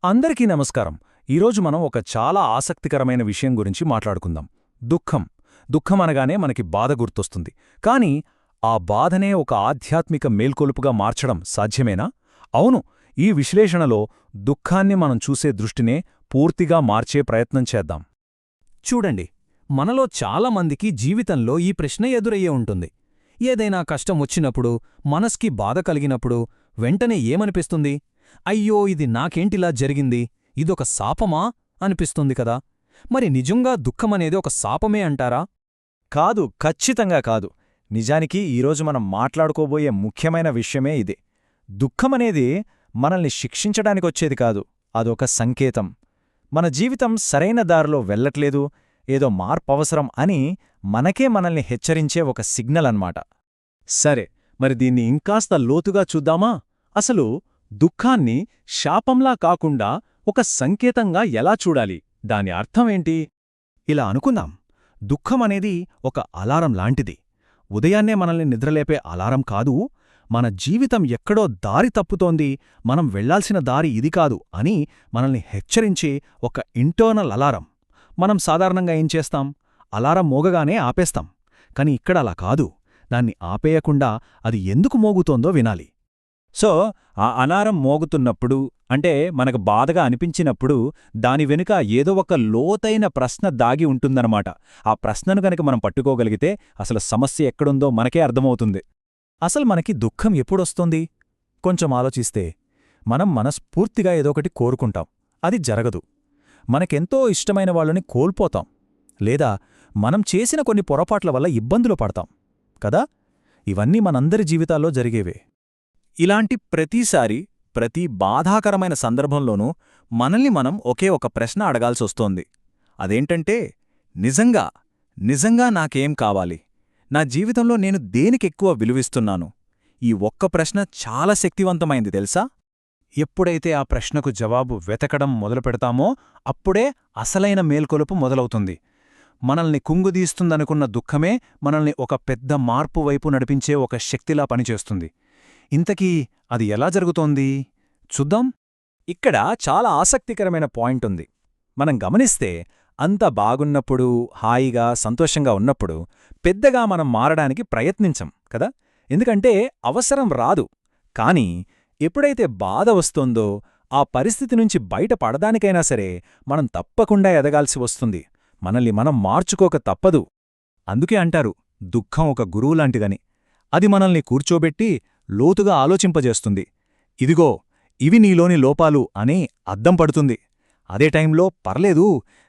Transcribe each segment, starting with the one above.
అందరికీ నమస్కారం. ఈరోజు మనం ఒక చాలా ఆసక్తికరమైన విషయం గురించి మాట్లాడుకుందాం. దుఃఖం. దుఃఖం అనగానే మనకి బాధ గుర్తొస్తుంది. కానీ ఆ బాధనే ఒక ఆధ్యాత్మిక మేల్కొలుపుగా మార్చడం సాధ్యమేనా? అవును. ఈ విశ్లేషణలో దుఃఖాన్ని మనం చూసే దృష్టినే పూర్తిగా మార్చే ప్రయత్నం చేద్దాం. చూడండి, మనలో చాలామందికి జీవితంలో ఈ ప్రశ్న ఎదురయ్యే ఉంటుంది. ఏదైనా కష్టం వచ్చినప్పుడు, మనస్కి బాధ కలిగినప్పుడు వెంటనే ఏమనిపిస్తుంది? అయ్యో, ఇది నాకేంటిలా జరిగింది, ఇదొక శాపమా అనిపిస్తుంది కదా. మరి నిజంగా దుఃఖమనేది ఒక శాపమే అంటారా? కాదు, ఖచ్చితంగా కాదు. నిజానికి ఈరోజు మనం మాట్లాడుకోబోయే ముఖ్యమైన విషయమే ఇదే. దుఃఖమనేది మనల్ని శిక్షించడానికొచ్చేది కాదు, అదొక సంకేతం. మన జీవితం సరైన దారిలో వెళ్లట్లేదు, ఏదో మార్పవసరం అని మనకే మనల్ని హెచ్చరించే ఒక సిగ్నల్ అన్నమాట. సరే, మరి దీన్ని ఇంకాస్త లోతుగా చూద్దామా? అసలు దుఃఖాన్ని శాపంలా కాకుండా ఒక సంకేతంగా ఎలా చూడాలి? దాని అర్థమేంటి? ఇలా అనుకుందాం. దుఃఖమనేది ఒక అలారం లాంటిది. ఉదయాన్నే మనల్ని నిద్రలేపే అలారం కాదు, మన జీవితం ఎక్కడో దారి తప్పుతోంది, మనం వెళ్లాల్సిన దారి ఇది కాదు అని మనల్ని హెచ్చరించే ఒక ఇంటర్నల్ అలారం. మనం సాధారణంగా ఏం చేస్తాం? అలారం మోగగానే ఆపేస్తాం. కాని ఇక్కడ అలా కాదు. దాన్ని ఆపేయకుండా అది ఎందుకు మోగుతోందో వినాలి. సో, ఆ అలారం మోగుతున్నప్పుడు, అంటే మనకు బాధగా అనిపించినప్పుడు, దాని వెనుక ఏదో ఒక లోతైన ప్రశ్న దాగి ఉంటుందన్నమాట. ఆ ప్రశ్నను గనక మనం పట్టుకోగలిగితే అసలు సమస్య ఎక్కడుందో మనకే అర్థమవుతుంది. అసలు మనకి దుఃఖం ఎప్పుడొస్తుంది? కొంచెం ఆలోచిస్తే, మనం మనస్ఫూర్తిగా ఏదోకటి కోరుకుంటాం, అది జరగదు. మనకెంతో ఇష్టమైన వాళ్ళని కోల్పోతాం, లేదా మనం చేసిన కొన్ని పొరపాట్ల వల్ల ఇబ్బందులు పడతాం కదా. ఇవన్నీ మనందరి జీవితాల్లో జరిగేవే. ఇలాంటి ప్రతిసారి, ప్రతి బాధాకరమైన సందర్భంలోనూ మనల్ని మనం ఒకే ఒక ప్రశ్న అడగాల్సొస్తోంది. అదేంటంటే, నిజంగా నాకేం కావాలి? నా జీవితంలో నేను దేనికెక్కువ విలువిస్తున్నాను? ఈ ఒక్క ప్రశ్న చాలా శక్తివంతమైంది తెలుసా? ఎప్పుడైతే ఆ ప్రశ్నకు జవాబు వెతకడం మొదలుపెడతామో అప్పుడే అసలైన మేల్కొలుపు మొదలవుతుంది. మనల్ని కుంగుదీస్తుందనుకున్న దుఃఖమే మనల్ని ఒక పెద్ద మార్పు వైపు నడిపించే ఒక శక్తిలా పనిచేస్తుంది. ఇంతకీ అది ఎలా జరుగుతోంది చూద్దాం. ఇక్కడ చాలా ఆసక్తికరమైన పాయింట్ ఉంది. మనం గమనిస్తే, అంత బాగున్నప్పుడు, హాయిగా సంతోషంగా ఉన్నప్పుడు పెద్దగా మనం మారడానికి ప్రయత్నించం కదా. ఎందుకంటే అవసరం రాదు. కాని ఎప్పుడైతే బాధ వస్తోందో, ఆ పరిస్థితి నుంచి బయటపడడానికైనా సరే మనం తప్పకుండా ఎదగాల్సి వస్తుంది. మనల్ని మనం మార్చుకోక తప్పదు. అందుకే అంటారు, దుఃఖం ఒక గురువులాంటిదని. అది మనల్ని కూర్చోబెట్టి లోతుగా ఆలోచింపజేస్తుంది. ఇదిగో, ఇవి నీలోని లోపాలు అని అద్దం పడుతుంది. అదే టైంలో పర్లేదు,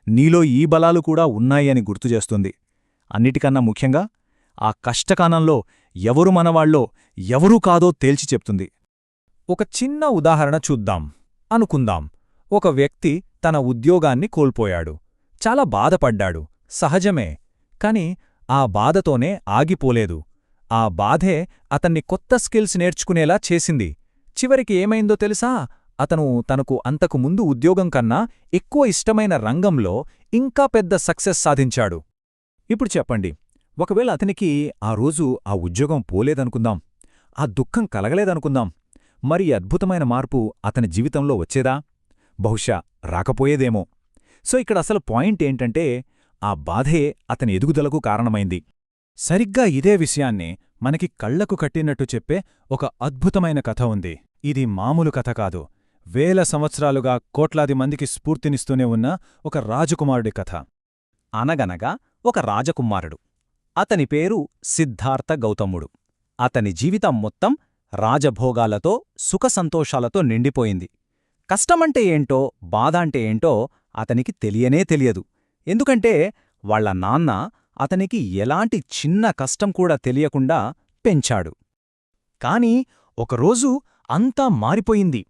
నీలో ఈ బలాలు కూడా ఉన్నాయని గుర్తుచేస్తుంది. అన్నిటికన్నా ముఖ్యంగా ఆ కష్టకాలంలో ఎవరు మనవాళ్ళో, ఎవరూ కాదో తేల్చి చెప్తుంది. ఒక చిన్న ఉదాహరణ చూద్దాం. అనుకుందాం, ఒక వ్యక్తి తన ఉద్యోగాన్ని కోల్పోయాడు. చాలా బాధపడ్డాడు, సహజమే. కాని ఆ బాధతోనే ఆగిపోలేదు. ఆ బాధే అతన్ని కొత్త స్కిల్స్ నేర్చుకునేలా చేసింది. చివరికి ఏమైందో తెలుసా? అతను తనకు అంతకు ముందు ఉద్యోగం కన్నా ఎక్కువ ఇష్టమైన రంగంలో ఇంకా పెద్ద సక్సెస్ సాధించాడు. ఇప్పుడు చెప్పండి, ఒకవేళ అతనికి ఆ రోజు ఆ ఉద్యోగం పోలేదనుకుందాం, ఆ దుఃఖం కలగలేదనుకుందాం, మరి అద్భుతమైన మార్పు అతని జీవితంలో వచ్చేదా? బహుశా రాకపోయేదేమో. సో ఇక్కడ అసలు పాయింట్ ఏంటంటే, ఆ బాధే అతని ఎదుగుదలకు కారణమైంది. సరిగ్గా ఇదే విషయాన్ని మనకి కళ్లకు కట్టినట్టు చెప్పే ఒక అద్భుతమైన కథ ఉంది. ఇది మామూలు కథ కాదు. వేల సంవత్సరాలుగా కోట్లాది మందికి స్ఫూర్తినిస్తూనే ఉన్న ఒక రాజకుమారుడి కథ. అనగనగా ఒక రాజకుమారుడు. అతని పేరు సిద్ధార్థ గౌతముడు. అతని జీవితం మొత్తం రాజభోగాలతో, సుఖసంతోషాలతో నిండిపోయింది. కష్టమంటే ఏంటో, బాధ అంటే ఏంటో అతనికి తెలియనే తెలియదు. ఎందుకంటే వాళ్ల నాన్న అతనికి ఎలాంటి చిన్న కష్టం కూడా తెలియకుండా పెంచాడు. కాని ఒకరోజు అంతా మారిపోయింది.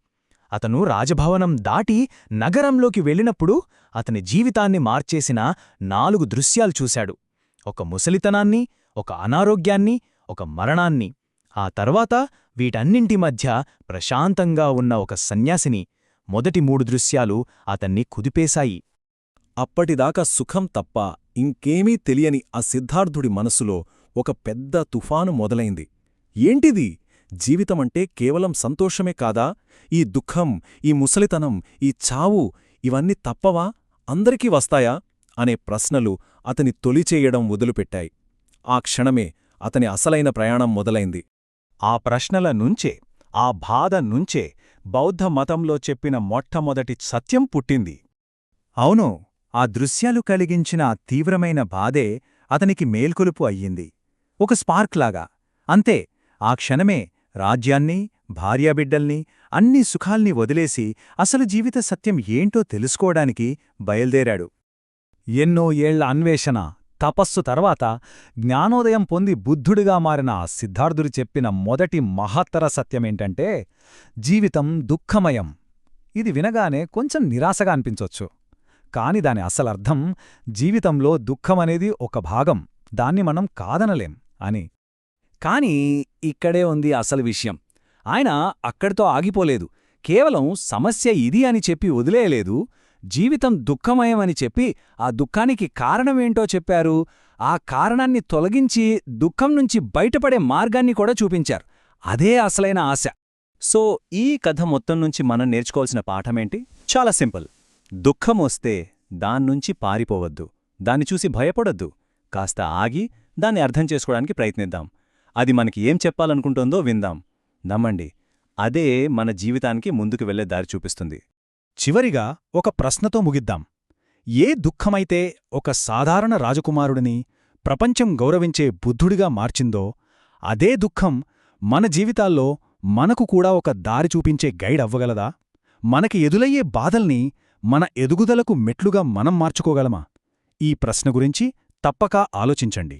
అతను రాజభవనం దాటి నగరంలోకి వెళ్ళినప్పుడు అతని జీవితాన్ని మార్చేసిన 4 దృశ్యాలు చూశాడు. ఒక ముసలితనాన్ని, ఒక అనారోగ్యాన్ని, ఒక మరణాన్ని. ఆ తర్వాత వీటన్నింటి మధ్య ప్రశాంతంగా ఉన్న ఒక సన్యాసిని. మొదటి 3 దృశ్యాలు అతన్ని కుదిపేశాయి. అప్పటిదాకా సుఖం తప్ప ఇంకేమీ తెలియని ఆ సిద్ధార్థుడి మనసులో ఒక పెద్ద తుఫాను మొదలైంది. ఏంటిది? జీవితమంటే కేవలం సంతోషమే కాదా? ఈ దుఃఖం, ఈ ముసలితనం, ఈ చావు ఇవన్నీ తప్పవా? అందరికీ వస్తాయా? అనే ప్రశ్నలు అతని తొలిచేయడం మొదలుపెట్టాయి. ఆ క్షణమే అతని అసలైన ప్రయాణం మొదలైంది. ఆ ప్రశ్నల నుంచే, ఆ బాధ నుంచే బౌద్ధ మతంలో చెప్పిన మొట్టమొదటి సత్యం పుట్టింది. అవును, ఆ దృశ్యాలు కలిగించిన ఆ తీవ్రమైన బాధే అతనికి మేల్కొలుపు అయ్యింది. ఒక స్పార్క్లాగా. అంతే, ఆ క్షణమే రాజ్యాన్ని, భార్యాబిడ్డల్ని, అన్ని సుఖాల్ని వదిలేసి అసలు జీవిత సత్యం ఏంటో తెలుసుకోవడానికి బయల్దేరాడు. ఎన్నో ఏళ్ల అన్వేషణ, తపస్సు తర్వాత జ్ఞానోదయం పొంది బుద్ధుడిగా మారిన ఆ సిద్ధార్థుడు చెప్పిన మొదటి మహత్తర సత్యమేంటంటే, జీవితం దుఃఖమయం. ఇది వినగానే కొంచెం నిరాశగా అనిపించొచ్చు. కాని దాని అసలర్థం జీవితంలో దుఃఖమనేది ఒక భాగం, దాన్ని మనం కాదనలేం అని. కాని ఇక్కడే ఉంది అసలు విషయం. ఆయన అక్కడితో ఆగిపోలేదు. కేవలం సమస్య ఇది అని చెప్పి వదిలేయలేదు. జీవితం దుఃఖమయమని చెప్పి ఆ దుఃఖానికి కారణమేంటో చెప్పారు. ఆ కారణాన్ని తొలగించి దుఃఖం నుంచి బయటపడే మార్గాన్ని కూడా చూపించారు. అదే అసలైన ఆశ. సో ఈ కథ మొత్తం నుంచి మనం నేర్చుకోవాల్సిన పాఠమేంటి? చాలా సింపుల్. దుఃఖమొస్తే దాన్నుంచి పారిపోవద్దు, దాన్ని చూసి భయపడొద్దు. కాస్త ఆగి దాన్ని అర్థం చేసుకోవడానికి ప్రయత్నిద్దాం. అది మనకి ఏం చెప్పాలనుకుంటోందో విందాం. నమ్మండి, అదే మన జీవితానికి ముందుకు వెళ్లే దారి చూపిస్తుంది. చివరిగా ఒక ప్రశ్నతో ముగిద్దాం. ఏ దుఃఖమైతే ఒక సాధారణ రాజకుమారుడిని ప్రపంచం గౌరవించే బుద్ధుడిగా మార్చిందో, అదే దుఃఖం మన జీవితాల్లో మనకు కూడా ఒక దారి చూపించే గైడ్ అవ్వగలదా? మనకి ఎదురయ్యే బాధల్ని మన ఎదుగుదలకు మెట్లుగా మనం మార్చుకోగలమా? ఈ ప్రశ్న గురించి తప్పక ఆలోచించండి.